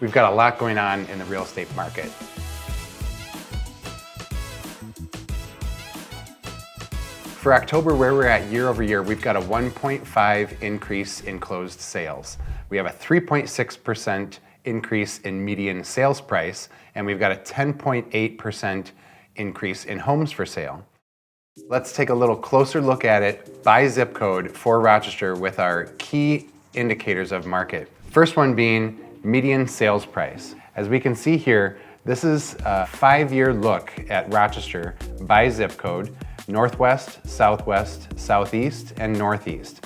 We've got a lot going on in the real estate market. For October, where we're at year over year, we've got a 1.5 increase in closed sales. We have a 3.6% increase in median sales price, and we've got a 10.8% increase in homes for sale. Let's take a little closer look at it by zip code for Rochester with our key indicators of market. First one being median sales price. As we can see here, this is a 5-year look at Rochester by zip code, Northwest, Southwest, Southeast, and Northeast.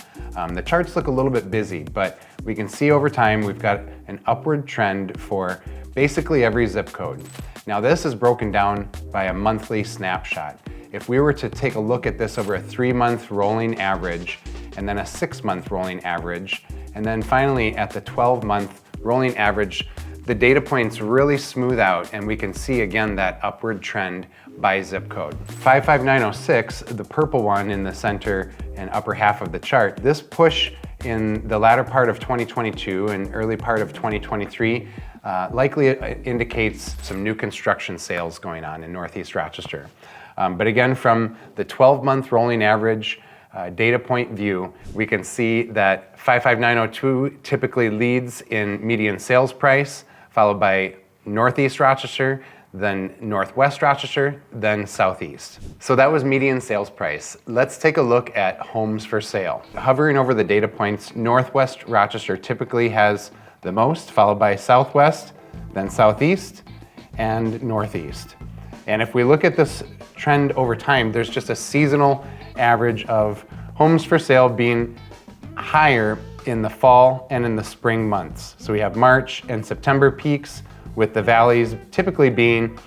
The charts look a little bit busy, but we can see over time we've got an upward trend for basically every zip code. Now this is broken down by a monthly snapshot. If we were to take a look at this over a 3-month rolling average, and then a 6-month rolling average, and then finally at the 12-month rolling average, the data points really smooth out and we can see again that upward trend by zip code. 55906, the purple one in the center and upper half of the chart, this push in the latter part of 2022 and early part of 2023 likely indicates some new construction sales going on in Northeast Rochester. But again, from the 12-month rolling average data point view, we can see that 55902 typically leads in median sales price, followed by Northeast Rochester, then Northwest Rochester, then Southeast. So that was median sales price. Let's take a look at homes for sale. Hovering over the data points, Northwest Rochester typically has the most, followed by Southwest, then Southeast, and Northeast. And if we look at this trend over time, there's just a seasonal average of homes for sale being higher in the fall and in the spring months. So we have March and September peaks, with the valleys typically being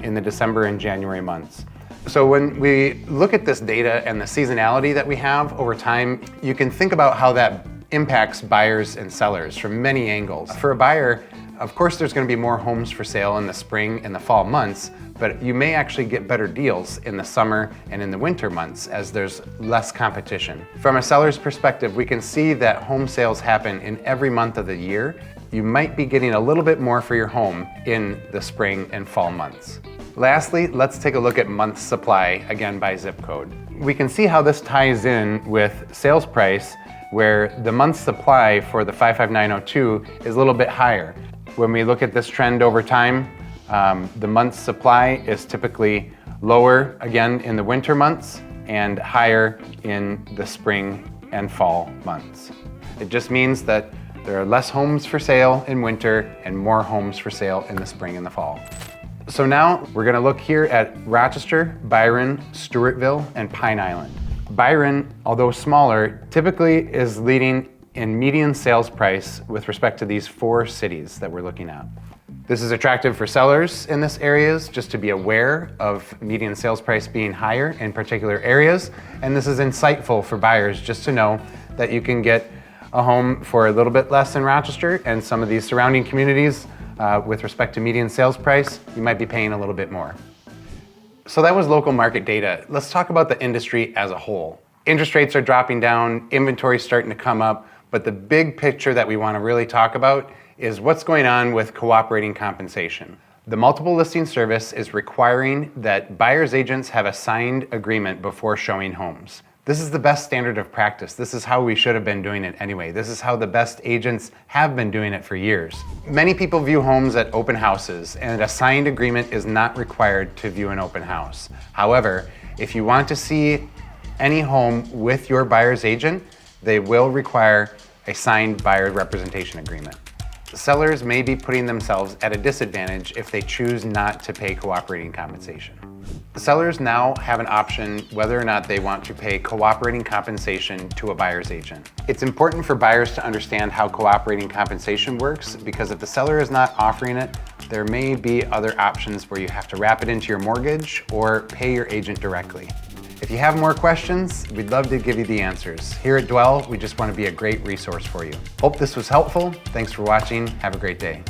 in the December and January months. So when we look at this data and the seasonality that we have over time, you can think about how that impacts buyers and sellers from many angles. For a buyer, of course there's going to be more homes for sale in the spring and the fall months, but you may actually get better deals in the summer and in the winter months as there's less competition. From a seller's perspective, we can see that home sales happen in every month of the year. You might be getting a little bit more for your home in the spring and fall months. Lastly, let's take a look at month supply, again by zip code. We can see how this ties in with sales price, where the month supply for the 55902 is a little bit higher. When we look at this trend over time, the month supply is typically lower again in the winter months and higher in the spring and fall months. It just means that there are less homes for sale in winter and more homes for sale in the spring and the fall. So now we're going to look here at Rochester, Byron, Stewartville, and Pine Island. Byron, although smaller, typically is leading in median sales price with respect to these 4 cities that we're looking at. This is attractive for sellers in this areas just to be aware of median sales price being higher in particular areas, and this is insightful for buyers just to know that you can get a home for a little bit less in Rochester and some of these surrounding communities with respect to median sales price, you might be paying a little bit more. So that was local market data. Let's talk about the industry as a whole. Interest rates are dropping down, inventory's starting to come up, but the big picture that we want to really talk about is what's going on with cooperating compensation. The multiple listing service is requiring that buyer's agents have a signed agreement before showing homes. This is the best standard of practice. This is how we should have been doing it anyway. This is how the best agents have been doing it for years. Many people view homes at open houses, and a signed agreement is not required to view an open house. However, if you want to see any home with your buyer's agent, they will require a signed buyer representation agreement. Sellers may be putting themselves at a disadvantage if they choose not to pay cooperating compensation. Sellers now have an option whether or not they want to pay cooperating compensation to a buyer's agent. It's important for buyers to understand how cooperating compensation works, because if the seller is not offering it, there may be other options where you have to wrap it into your mortgage or pay your agent directly. If you have more questions, we'd love to give you the answers. Here at Dwell, we just want to be a great resource for you. Hope this was helpful. Thanks for watching. Have a great day.